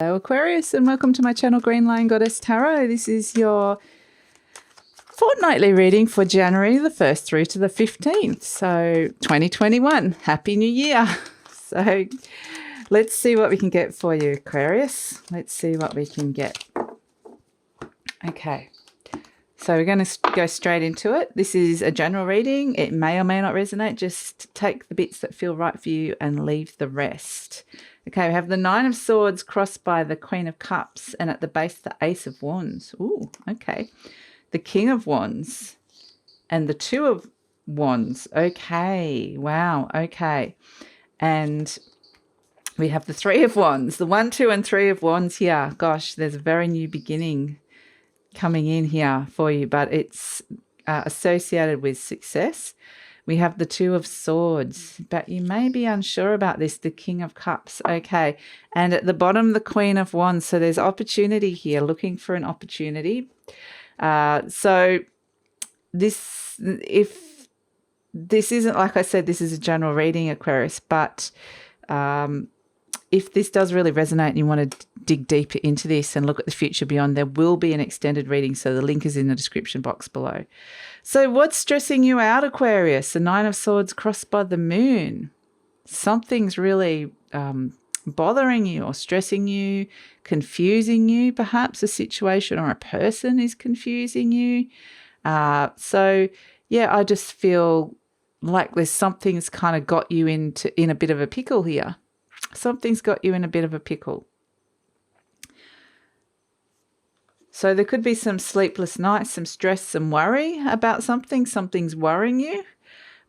Hello Aquarius, and welcome to my channel GreenLion Goddess Tarot. This is your fortnightly reading for January the 1st through to the 15th. So 2021, Happy New Year. So let's see what we can get for you, Aquarius. Let's see what we can get. Okay, so we're going to go straight into it. This is a general reading. It may or may not resonate. Just take the bits that feel right for you and leave the rest. Okay, we have the Nine of Swords crossed by the Queen of Cups, and at the base, the Ace of Wands. Ooh, okay. The King of Wands and the Two of Wands. Okay, wow, okay. And we have the Three of Wands, the 1, 2, and 3 of Wands here. Gosh, there's a very new beginning coming in here for you, but it's associated with success. We have the Two of Swords, but you may be unsure about this, the King of Cups. Okay, and at the bottom, the Queen of Wands. So there's opportunity here, looking for an opportunity. So this, if this isn't, like I said, this is a general reading, Aquarius, but if this does really resonate and you want to dig deeper into this and look at the future beyond, there will be an extended reading. So the link is in the description box below. So what's stressing you out, Aquarius? The Nine of Swords crossed by the Moon. Something's really bothering you or stressing you, confusing you. Perhaps a situation or a person is confusing you. So yeah, I just feel like there's something's kind of got you in a bit of a pickle here. Something's got you in a bit of a pickle. So there could be some sleepless nights, some stress, some worry about something. Something's worrying you.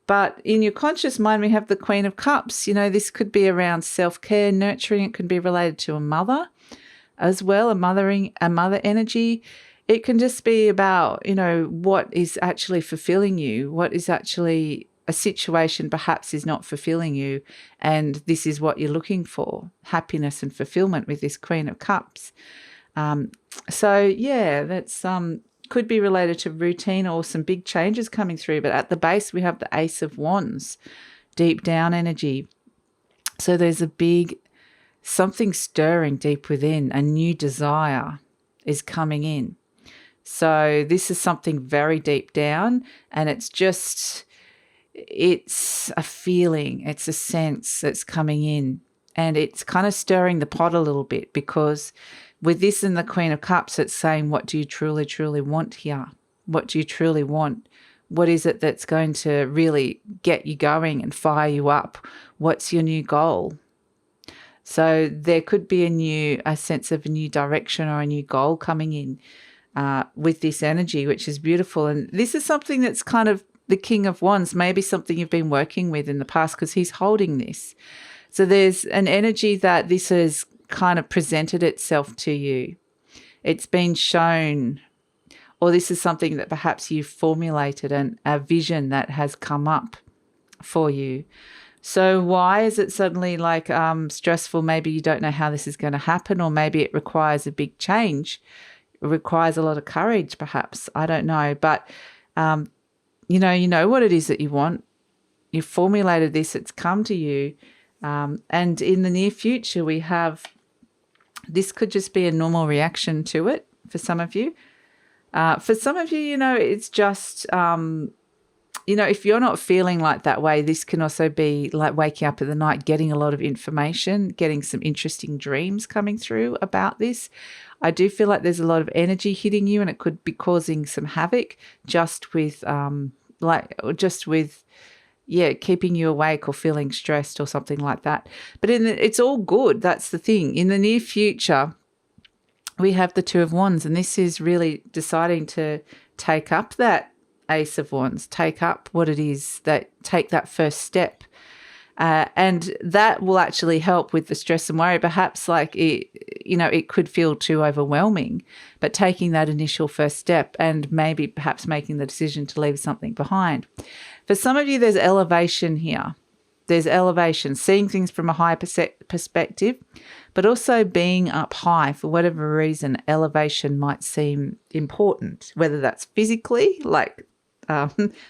But in your conscious mind, we have the Queen of Cups. You know, this could be around self-care, nurturing. It can be related to a mother as well, a mother energy. It can just be about, you know, what is actually fulfilling you, what is actually a situation perhaps is not fulfilling you, and this is what you're looking for, happiness and fulfillment with this Queen of Cups. So yeah, that's could be related to routine or some big changes coming through. But at the base, we have the Ace of Wands, deep down energy. So there's a big something stirring deep within, a new desire is coming in. So this is something very deep down, and it's a feeling, it's a sense that's coming in, and it's kind of stirring the pot a little bit, because with this and the Queen of Cups, it's saying, what do you truly, truly want here? What do you truly want? What is it that's going to really get you going and fire you up? What's your new goal? So there could be a sense of a new direction or a new goal coming in with this energy, which is beautiful. And this is something that's kind of the King of Wands, maybe something you've been working with in the past, because he's holding this. So there's an energy that this has kind of presented itself to you. It's been shown, or this is something that perhaps you've formulated, and a vision that has come up for you. So why is it suddenly like stressful? Maybe you don't know how this is going to happen, or maybe it requires a big change. It requires a lot of courage, perhaps. I don't know. But you know what it is that you want. You've formulated this, it's come to you. And in the near future, we have, this could just be a normal reaction to it for some of you. For some of you, you know, it's just, you know, if you're not feeling like that way, this can also be like waking up in the night, getting a lot of information, getting some interesting dreams coming through about this. I do feel like there's a lot of energy hitting you, and it could be causing some havoc just with, keeping you awake or feeling stressed or something like that. But it's all good. That's the thing. In the near future, we have the Two of Wands, and this is really deciding to take up that Ace of Wands, take up what it is, take that first step. And that will actually help with the stress and worry. Perhaps it could feel too overwhelming, but taking that initial first step and maybe perhaps making the decision to leave something behind. For some of you, there's elevation here. There's elevation, seeing things from a higher perspective, but also being up high. For whatever reason, elevation might seem important, whether that's physically, like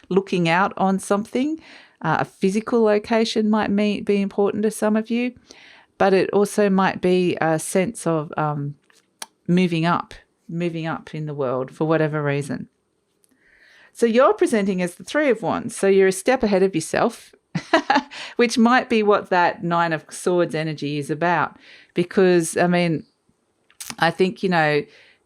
looking out on something. A physical location might be important to some of you, but it also might be a sense of moving up in the world for whatever reason. So you're presenting as the Three of Wands. So you're a step ahead of yourself, which might be what that Nine of Swords energy is about. Because, I mean, I think,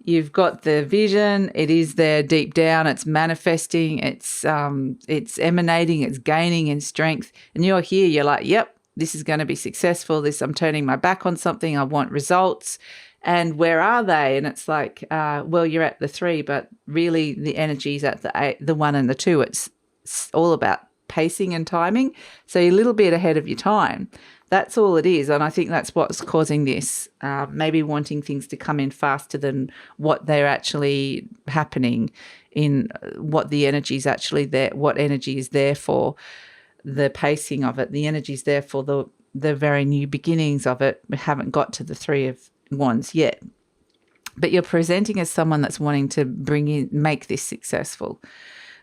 you've got the vision. It is there deep down. It's manifesting. It's emanating. It's gaining in strength. And you're here. You're like, yep, this is going to be successful. I'm turning my back on something. I want results. And where are they? And it's like, well, you're at the 3, but really the energy's at the 1 and the 2. It's all about pacing and timing. So you're a little bit ahead of your time. That's all it is. And I think that's what's causing this, maybe wanting things to come in faster than what they're actually happening, in what the energy is actually there, what energy is there for, the pacing of it. The energy is there for the very new beginnings of it. We haven't got to the 3 of Wands yet. But you're presenting as someone that's wanting to make this successful.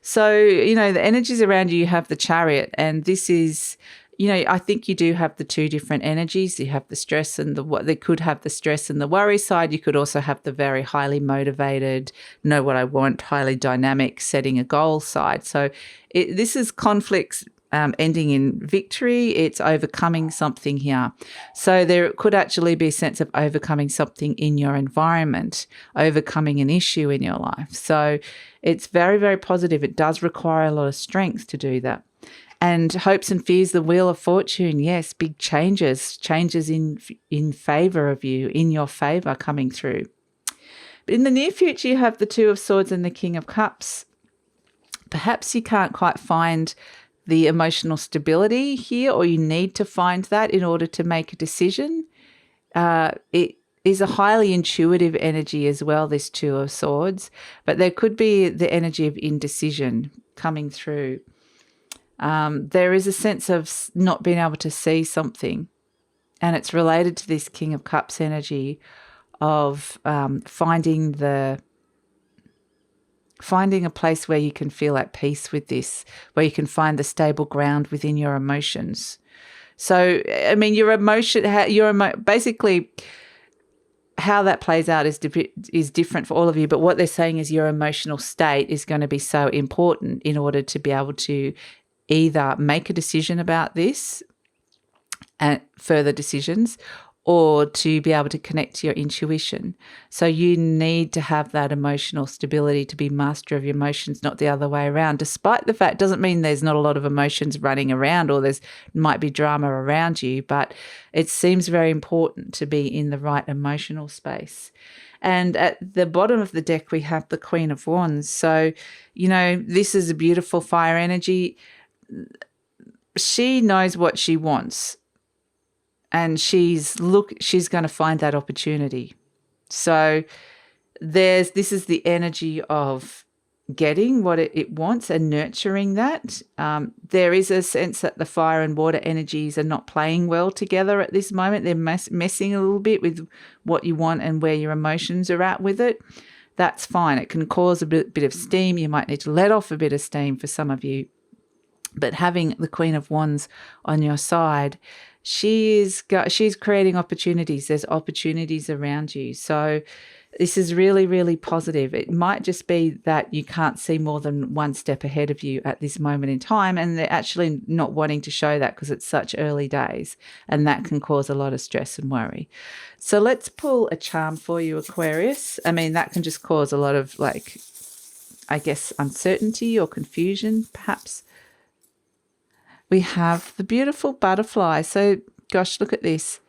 So, the energies around you have the Chariot, and this is, I think you do have the 2 different energies. You have the stress and they could have the stress and the worry side. You could also have the very highly motivated, know what I want, highly dynamic, setting a goal side. So this is conflicts ending in victory. It's overcoming something here. So there could actually be a sense of overcoming something in your environment, overcoming an issue in your life. So it's very, very positive. It does require a lot of strength to do that. And hopes and fears, the Wheel of Fortune, yes, big changes in favour of you, in your favour coming through. But in the near future, you have the 2 of Swords and the King of Cups. Perhaps you can't quite find the emotional stability here, or you need to find that in order to make a decision. It is a highly intuitive energy as well, this 2 of Swords, but there could be the energy of indecision coming through. There is a sense of not being able to see something, and it's related to this King of Cups energy of finding a place where you can feel at peace with this, where you can find the stable ground within your emotions. So, I mean, basically how that plays out is different for all of you, but what they're saying is your emotional state is going to be so important in order to be able to either make a decision about this and further decisions, or to be able to connect to your intuition. So you need to have that emotional stability to be master of your emotions, not the other way around. Despite the fact, doesn't mean there's not a lot of emotions running around, or might be drama around you, but it seems very important to be in the right emotional space. And at the bottom of the deck, we have the Queen of Wands. So, this is a beautiful fire energy. She knows what she wants, and she's going to find that opportunity. So this is the energy of getting what it wants and nurturing that. There is a sense that the fire and water energies are not playing well together at this moment. They're messing a little bit with what you want and where your emotions are at with it. That's fine. It can cause a bit of steam. You might need to let off a bit of steam for some of you. But having the Queen of Wands on your side, she's creating opportunities. There's opportunities around you. So this is really, really positive. It might just be that you can't see more than one step ahead of you at this moment in time, and they're actually not wanting to show that because it's such early days, and that can cause a lot of stress and worry. So let's pull a charm for you, Aquarius. I mean, that can just cause a lot of, uncertainty or confusion, perhaps. We have the beautiful butterfly. So, gosh, look at this.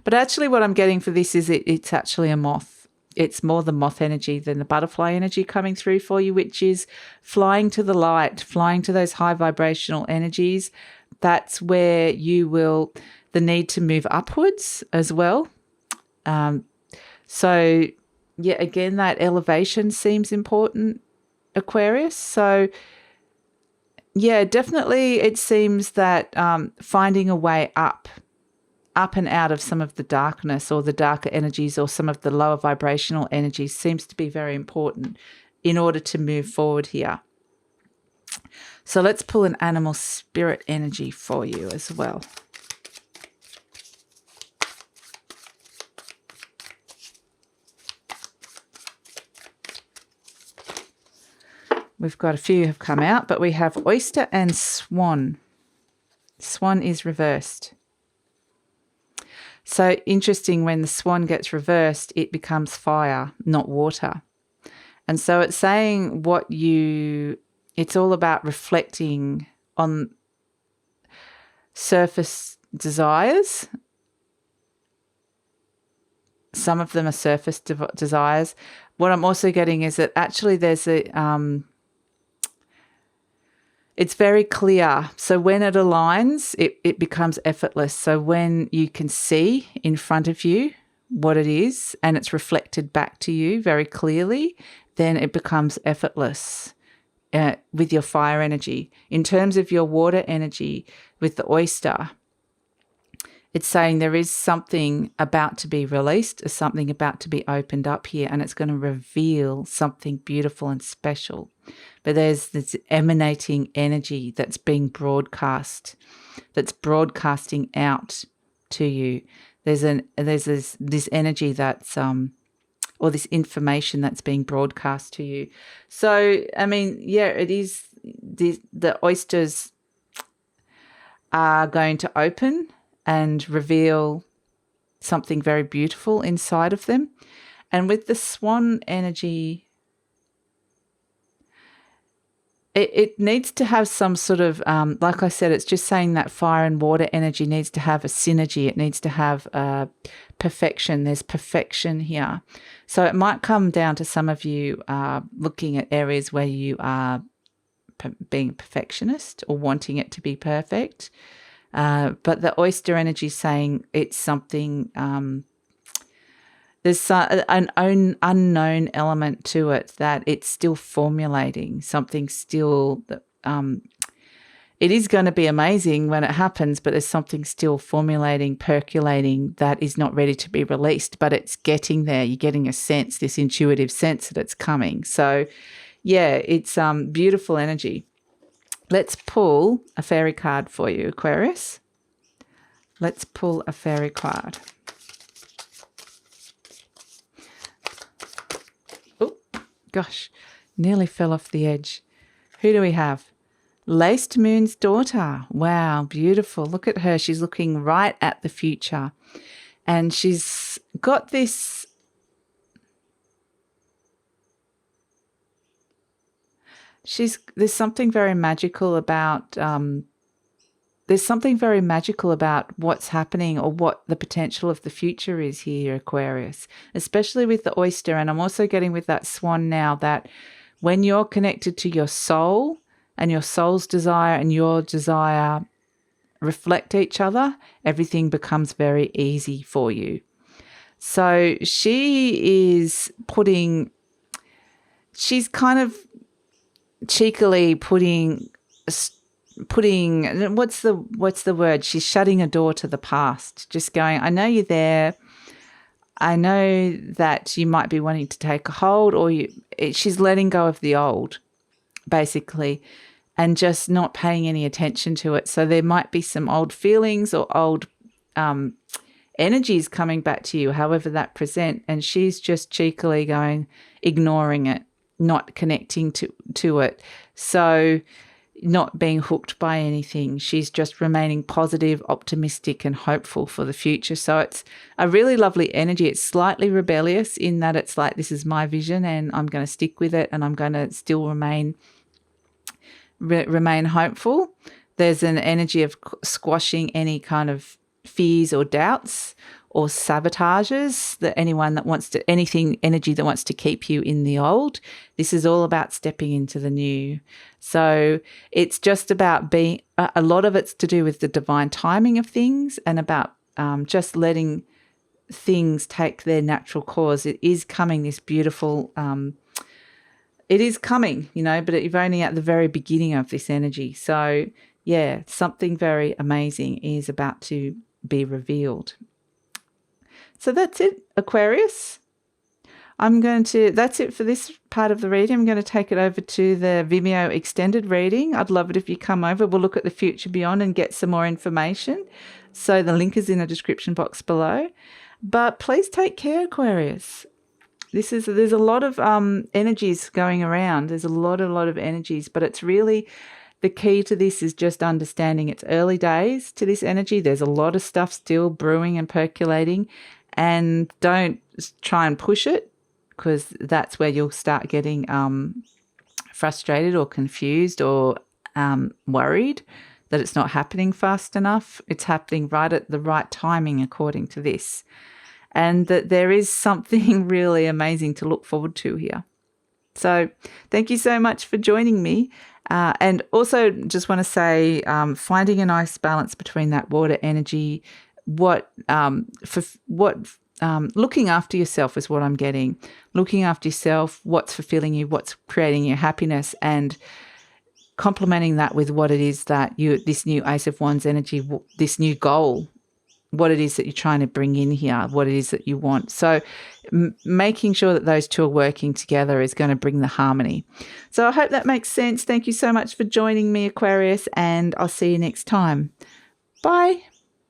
But actually what I'm getting for this is it's actually a moth. It's more the moth energy than the butterfly energy coming through for you, which is flying to the light, flying to those high vibrational energies. That's where the need to move upwards as well. So, yeah, again, that elevation seems important, Aquarius. So, yeah, definitely it seems that finding a way up and out of some of the darkness or the darker energies or some of the lower vibrational energies seems to be very important in order to move forward here. So let's pull an animal spirit energy for you as well. we've got a few have come out, but we have oyster and swan. Swan is reversed. So interesting, when the swan gets reversed, it becomes fire, not water. And so it's saying it's all about reflecting on surface desires. Some of them are surface desires. What I'm also getting is that actually there's it's very clear. So when it aligns, it becomes effortless. So when you can see in front of you what it is and it's reflected back to you very clearly, then it becomes effortless with your fire energy. In terms of your water energy with the oyster, it's saying there is something about to be released, or something about to be opened up here, and it's going to reveal something beautiful and special. But there's this emanating energy that's being broadcast, that's broadcasting out to you. There's this energy that's or this information that's being broadcast to you. So I mean, yeah, it is. The oysters are going to open and reveal something very beautiful inside of them. And with the swan energy, it needs to have some sort of, like I said, it's just saying that fire and water energy needs to have a synergy. It needs to have perfection. There's perfection here. So it might come down to some of you looking at areas where you are being a perfectionist or wanting it to be perfect. But the oyster energy is saying it's something, there's an unknown element to it, that it's still formulating something still. It is going to be amazing when it happens, but there's something still formulating, percolating, that is not ready to be released, but it's getting there. You're getting a sense, this intuitive sense that it's coming. So yeah, it's beautiful energy. Let's pull a fairy card for you, Aquarius. Let's pull a fairy card. Oh, gosh, nearly fell off the edge. Who do we have? Laced Moon's daughter. Wow, beautiful. Look at her. She's looking right at the future. And she's got this... There's something very magical about what's happening, or what the potential of the future is here, Aquarius, especially with the oyster. And I'm also getting with that swan now, that when you're connected to your soul and your soul's desire and your desire reflect each other, everything becomes very easy for you. So she's kind of cheekily putting what's the word? She's shutting a door to the past, just going, I know you're there. I know that you might be wanting to take a hold, or she's letting go of the old, basically, and just not paying any attention to it. So there might be some old feelings or old energies coming back to you, however that present, and she's just cheekily ignoring it, not connecting to it. So not being hooked by anything. She's just remaining positive, optimistic, and hopeful for the future. So it's a really lovely energy. It's slightly rebellious in that it's like, this is my vision and I'm going to stick with it, and I'm going to still remain hopeful. There's an energy of squashing any kind of fears or doubts or sabotages, that energy that wants to keep you in the old. This is all about stepping into the new. So it's just about being, a lot of it's to do with the divine timing of things, and about just letting things take their natural course. It is coming, this beautiful, it is coming, but you're only at the very beginning of this energy. So yeah, something very amazing is about to be revealed. So that's it, Aquarius. That's it for this part of the reading. I'm going to take it over to the Vimeo extended reading. I'd love it if you come over. We'll look at the future beyond and get some more information. So the link is in the description box below. But please take care, Aquarius. There's a lot of energies going around. There's a lot of energies, but it's really the key to this is just understanding it's early days to this energy. There's a lot of stuff still brewing and percolating, and don't try and push it, because that's where you'll start getting frustrated or confused or worried that it's not happening fast enough. It's happening right at the right timing according to this. And that there is something really amazing to look forward to here. So thank you so much for joining me. And also just want to say, finding a nice balance between that water energy, looking after yourself is what I'm getting. Looking after yourself, what's fulfilling you, what's creating your happiness, and complementing that with what it is that this new Ace of Wands energy, this new goal, what it is that you're trying to bring in here, what it is that you want. So making sure that those two are working together is going to bring the harmony. So I hope that makes sense. Thank you so much for joining me, Aquarius, and I'll see you next time. Bye.